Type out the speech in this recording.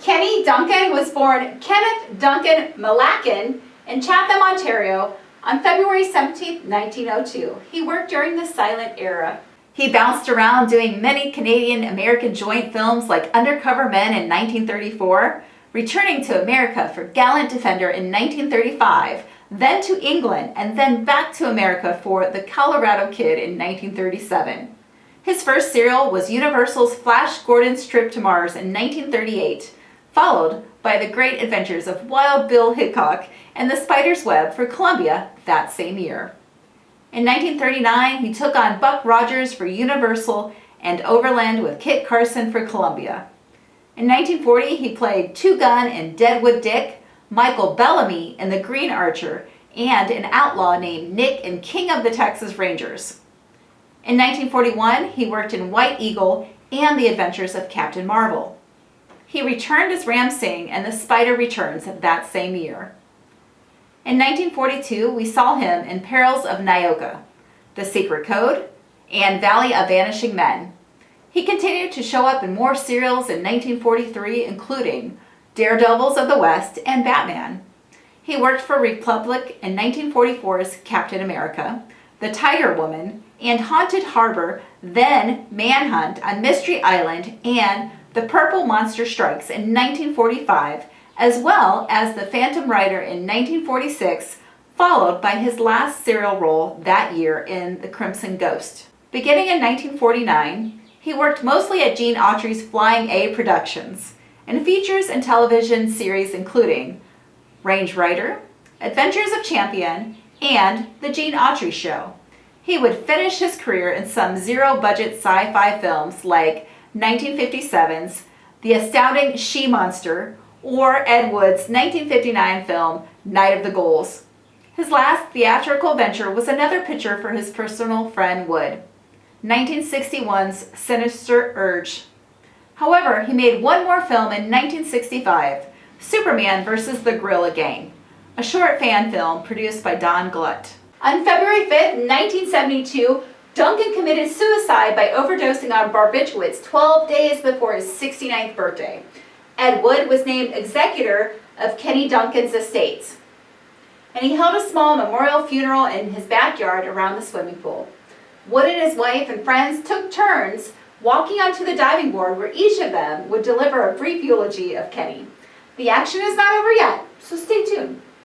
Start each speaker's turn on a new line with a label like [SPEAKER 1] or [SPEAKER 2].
[SPEAKER 1] Kenne Duncan was born Kenneth Duncan Malacan in Chatham, Ontario on February 17, 1902. He worked during the silent era. He bounced around doing many Canadian-American joint films like Undercover Men in 1934, returning to America for Gallant Defender in 1935, then to England, and then back to America for The Colorado Kid in 1937. His first serial was Universal's Flash Gordon's Trip to Mars in 1938, followed by The Great Adventures of Wild Bill Hickok and The Spider's Web for Columbia that same year. In 1939, he took on Buck Rogers for Universal and Overland with Kit Carson for Columbia. In 1940, he played Two Gun in Deadwood Dick, Michael Bellamy in The Green Archer, and an outlaw named Nick in King of the Texas Rangers. In 1941, he worked in White Eagle and The Adventures of Captain Marvel. He returned as Ram Singh in The Spider Returns that same year. In 1942, we saw him in Perils of Nyoka, The Secret Code, and Valley of Vanishing Men. He continued to show up in more serials in 1943, including Daredevils of the West and Batman. He worked for Republic in 1944's Captain America, The Tiger Woman, and Haunted Harbor, then Manhunt on Mystery Island, and The Purple Monster Strikes in 1945, as well as The Phantom Rider in 1946, followed by his last serial role that year in The Crimson Ghost. Beginning in 1949, he worked mostly at Gene Autry's Flying A Productions, in features and television series including Range Rider, Adventures of Champion, and The Gene Autry Show. He would finish his career in some zero-budget sci-fi films like 1957's The Astounding She-Monster or Ed Wood's 1959 film Night of the Ghouls. His last theatrical venture was another picture for his personal friend Wood, 1961's Sinister Urge. However, he made one more film in 1965, Superman vs. the Gorilla Gang, a short fan film produced by Don Glutt. On February 5, 1972, Duncan committed suicide by overdosing on barbiturates 12 days before his 69th birthday. Ed Wood was named executor of Kenne Duncan's estates, and he held a small memorial funeral in his backyard around the swimming pool. Wood and his wife and friends took turns walking onto the diving board where each of them would deliver a brief eulogy of Kenne. The action is not over yet, so stay tuned.